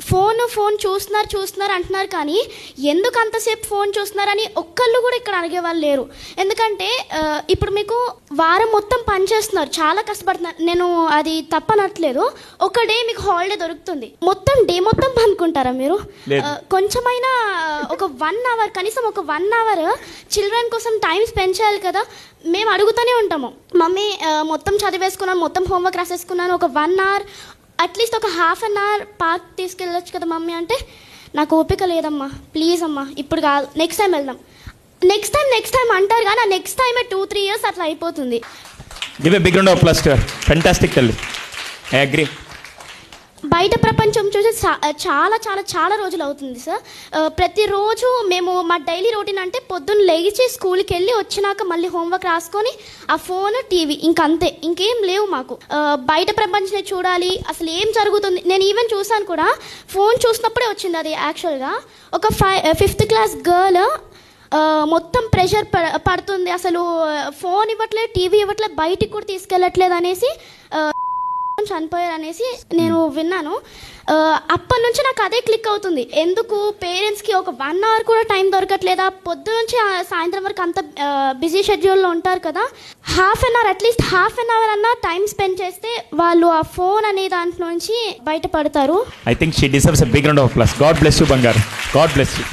Phone చూస్తున్నారు అంటున్నారు, కానీ ఎందుకు అంతసేపు ఫోన్ చూస్తున్నారని ఒక్కళ్ళు కూడా ఇక్కడ అడిగేవాళ్ళు లేరు. ఎందుకంటే ఇప్పుడు మీకు వారం మొత్తం పనిచేస్తున్నారు, చాలా కష్టపడుతున్నారు, నేను అది తప్పనట్లేదు. ఒక డే మీకు హాలిడే దొరుకుతుంది, మొత్తం డే మొత్తం పనుకుంటారా మీరు? కొంచెమైనా ఒక 1 అవర్, కనీసం ఒక 1 అవర్ చిల్డ్రన్ కోసం టైం స్పెండ్ చేయాలి కదా. మేము అడుగుతూనే ఉంటాము, మమ్మీ మొత్తం చదివేసుకున్నాను, మొత్తం హోంవర్క్ రాసేసుకున్నాను, ఒక 1 అవర్ అట్లీస్ట్ ఒక ½ అన్ అవర్ పార్క్ తీసుకెళ్ళొచ్చు కదా మమ్మీ అంటే, నాకు ఓపిక లేదమ్మా, ప్లీజ్ అమ్మా ఇప్పుడు కాదు, నెక్స్ట్ టైం వెళ్దాం, నెక్స్ట్ టైం అంటారు, కానీ ఆ నెక్స్ట్ టైమే 2-3 years అట్లా అయిపోతుంది. Give a big round of applause to her. Fantastic తల్లి, ఐ అగ్రీ. బయట ప్రపంచం చూసి చాలా చాలా చాలా రోజులు అవుతుంది సార్. ప్రతిరోజు మేము మా డైలీ రొటీన్ అంటే పొద్దున్న లేచి స్కూల్కి వెళ్ళి వచ్చినాక మళ్ళీ హోంవర్క్ రాసుకొని ఆ ఫోన్, టీవీ, ఇంకంతే, ఇంకేం లేవు మాకు. బయట ప్రపంచం చూడాలి, అసలు ఏం జరుగుతుంది. నేను ఈవెన్ చూసాను కూడా, ఫోన్ చూసినప్పుడే వచ్చింది అది. యాక్చువల్గా ఒక 5th క్లాస్ గర్ల్ మొత్తం ప్రెషర్ పడుతుంది, అసలు ఫోన్ ఇవ్వట్లేదు, టీవీ ఇవ్వట్లేదు, బయటికి కూడా తీసుకెళ్ళట్లేదు అనేసి చనిపోయారు అనేసి నేను విన్నాను. అప్పటి నుంచి నాకు అదే క్లిక్ అవుతుంది, ఎందుకు పేరెంట్స్కి ఒక 1 అవర్ కూడా టైం దొరకట్లేదా? పొద్దు నుంచి సాయంత్రం వరకు అంత బిజీ షెడ్యూల్లో ఉంటారు కదా, అట్లీస్ట్ హాఫ్ అన్ అవర్ అన్నా టైం స్పెండ్ చేస్తే వాళ్ళు ఆ ఫోన్ అనే దాంట్లో నుంచి బయటపడతారు. I think she deserves a big round of applause. God bless you బంగారు, గాడ్ బ్లెస్ యు.